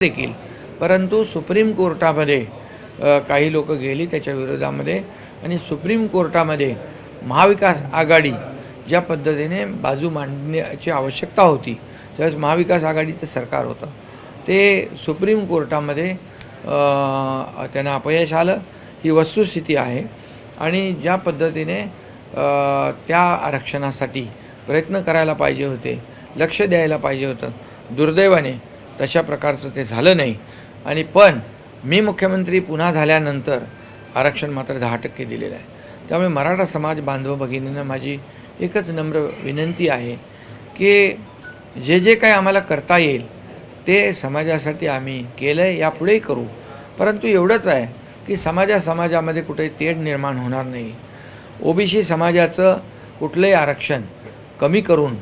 देखील, परंतु सुप्रीम कोर्टामध्ये काही लोक गेली त्याच्या विरोधामध्ये आणि सुप्रीम कोर्टामध्ये महाविकास आघाडी ज्या पद्धतीने बाजू मांडण्याची आवश्यकता होती त्यावेळेस महाविकास आघाडीचं सरकार होतं ते सुप्रीम कोर्टामध्ये त्यांना अपयश आलं। ही वस्तुस्थिती आहे आणि ज्या पद्धतीने त्या आरक्षणासाठी प्रयत्न करायला पाहिजे होते, लक्ष द्यायला पाहिजे होतं, दुर्दैवाने तशा प्रकारचं ते झालं नाही। आणि पण मी मुख्यमंत्री पुन्हा झाल्यानंतर आरक्षण मात्र 10% दिलेलं आहे। त्यामुळे मराठा समाज बांधव भगिनींना माझी एकच नम्र विनंती आहे की जे काही आम्हाला करता येईल ते समाजासाठी आम्ही केलं आहे, यापुढेही करू। परंतु एवढंच आहे की समाजामध्ये कुठे तेढ निर्माण होणार नाही। ओबीसी समाजाचं कुठलंही आरक्षण कमी करून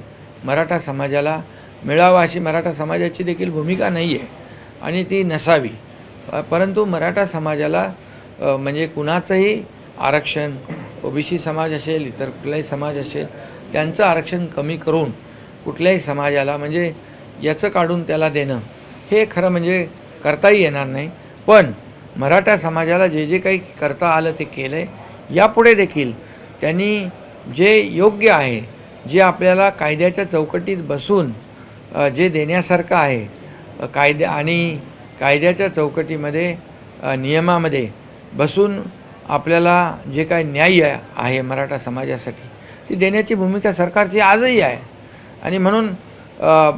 मराठा समाजाला मिळावा अशी मराठा समाजाची देखील भूमिका नाही आहे आणि ती नसावी। परंतु मराठा समाजाला म्हणजे कुणाचंही आरक्षण, ओबीसी समाज असेल, इतर कुठलाही समाज असेल, त्यांचं आरक्षण कमी करून कुठल्याही समाजाला म्हणजे याचं काढून त्याला देणं हे खरं म्हणजे करताही येणार नाही। पण मराठा समाजाला जे काही करता आलं ते केलं आहे। यापुढे देखील त्यांनी जे योग्य आहे, जे आपल्याला कायद्याच्या चौकटीत बसून जे देण्यासारखं आहे, कायद्याच्या चौकटीमध्ये नियमामध्ये बसून आपल्याला जे काही न्याय आहे मराठा समाजासाठी ती देण्याची भूमिका सरकारची आजही आहे। आणि म्हणून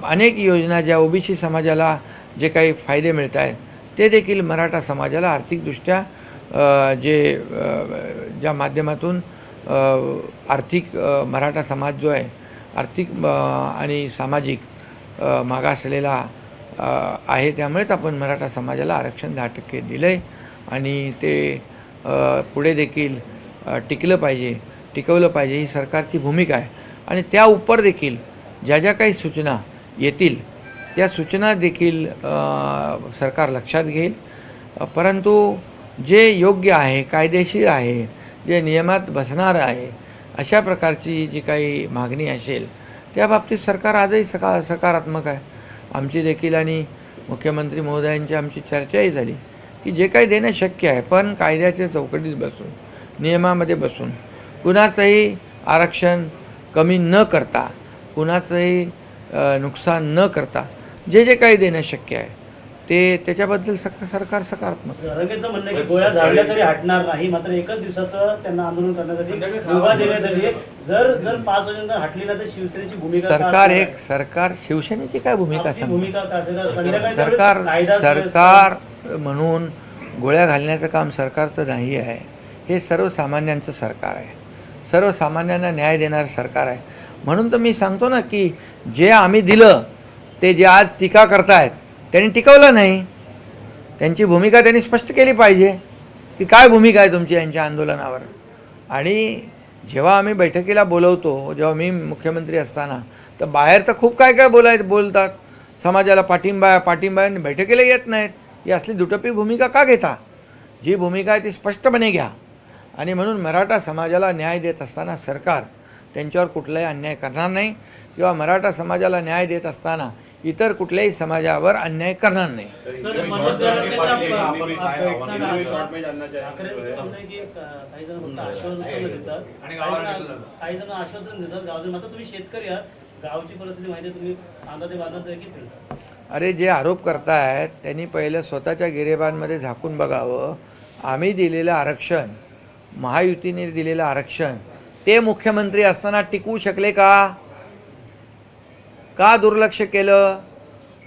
अनेक योजना ज्या ओबीसी समाजाला जे काही फायदे मिळत आहेत ते देखील मराठा समाजाला आर्थिकदृष्ट्या ज्या माध्यमातून आर्थिक मराठा समाज जो आहे आर्थिक आणि सामाजिक मागासलेला आहे, त्यामुळेच आपण मराठा समाजाला आरक्षण 10% दिलं आहे आणि ते पुढे देखील टिकवलं पाहिजे ही सरकारची भूमिका आहे। आणि त्या उपर देखील ज्या काही सूचना येतील त्या सूचना देखील सरकार लक्षात घेईल। परंतु जे योग्य आहे, कायदेशीर आहे, जे नियमात बसणार आहे अशा प्रकारची जी काही मागणी असेल त्या बाबतीत सरकार आजही सकारात्मक आहे। आमची देखील आणि मुख्यमंत्री महोदयांची आमची चर्चाही झाली की जे काही देणं शक्य आहे पण कायद्याच्या चौकटीत बसून, नियमामध्ये बसून, कुणाचंही आरक्षण कमी न करता, कुणाचंही नुकसान न करता जे काही देणं शक्य आहे ते त्याच्याबद्दल सरकार सकारात्मक। रंगेचं म्हणणं की गोळ्या झाडल्या तरी हटणार नाही, मात्र एकच दिवसाचं त्यांना आंदोलन करण्यासाठी मुभा देण्यात आली आहे। जर 5 वाजेनंतर हटली ना तर शिवसेनेची भूमिका सरकार शिवसेनेची काय भूमिका संध्याकाळी सरकार म्हणून गोळ्या घालण्याचं काम सरकारचं नाही आहे। हे सर्वसामान्यांचं सरकार आहे, सर्वसामान्यांना न्याय देणारं सरकार आहे। म्हणून तर मी सांगतो ना की जे आम्ही दिलं ते जे आज टीका करतायत त्यांनी टिकवलं नाही। त्यांची भूमिका त्यांनी स्पष्ट केली पाहिजे की काय भूमिका आहे तुमची यांच्या आंदोलनावर। आणि जेव्हा आम्ही बैठकीला बोलवतो, जेव्हा मी मुख्यमंत्री असताना तर बाहेर तर खूप काय बोलतात, समाजाला पाठिंबा आहे, बैठकीला येत नाहीत। ही असली दुटप्पी भूमिका का घेता? जी भूमिका आहे ती स्पष्टपणे घ्या। आणि म्हणून मराठा समाजाला न्याय देत असताना सरकार त्यांच्यावर कुठलाही अन्याय करणार नाही किंवा मराठा समाजाला न्याय देत असताना इतर कुठल्याही समाजावर अन्याय करणार नाही। अरे जे आरोप करतायत त्यांनी पहिलं स्वतःच्या गिरेबांमध्ये झाकून बघावं। आम्ही दिलेलं आरक्षण, महायुतीने दिलेलं आरक्षण ते मुख्यमंत्री असताना टिकवू शकले का दुर्लक्ष केलं?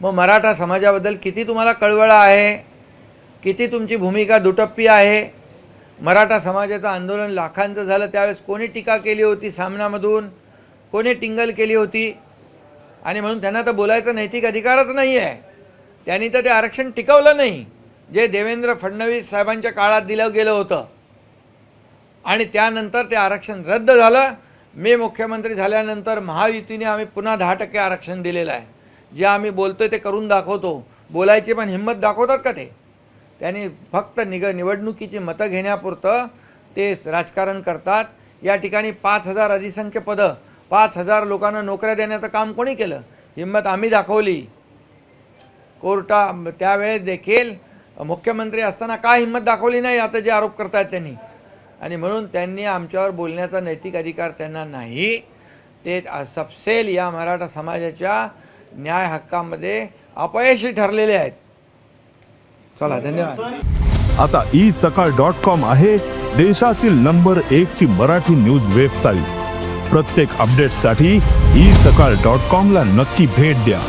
मग मराठा समाजाबद्दल किती तुम्हाला कळवळा आहे, किती तुमची भूमिका दुटप्पी आहे? मराठा समाजाचं आंदोलन लाखांचं झालं त्यावेळेस कोणी टीका केली होती सामनामधून, कोणी टिंगल केली होती? आणि म्हणून त्यांना तर बोलायचा नैतिक अधिकारच नाही आहे। त्यांनी तर ते आरक्षण टिकवलं नाही जे देवेंद्र फडणवीस साहेबांच्या काळात दिलं गेलं होतं आणि त्यानंतर ते आरक्षण रद्द झालं। मी मुख्यमंत्री झाल्यानंतर महायुतीने आम्ही पुन्हा 10% आरक्षण दिलेलं आहे। जे आम्ही बोलतोय ते करून दाखवतो। बोलायची पण हिंमत दाखवतात का ते? त्यांनी फक्त निवडणुकीची मतं घेण्यापुरतं ते राजकारण करतात। या ठिकाणी 5000 अधिसंख्य पदं, 5000 लोकांना नोकऱ्या देण्याचं काम कोणी केलं? हिंमत आम्ही दाखवली। त्यावेळेस देखील मुख्यमंत्री असताना काय हिंमत दाखवली नाही, आता जे आरोप करतायत त्यांनी. आणि म्हणून त्यांनी आमच्यावर बोलण्याचा नैतिक अधिकार त्यांना नाही. ते सपसेल या मराठा समाजाच्या न्याय हक्कामध्ये अपयशी ठरलेले आहेत. चला, धन्यवाद. आता isakal.com आहे देशातील नंबर 1 ची मराठी न्यूज वेबसाईट. प्रत्येक अपडेटसाठी isakal.com ला नक्की भेट द्या.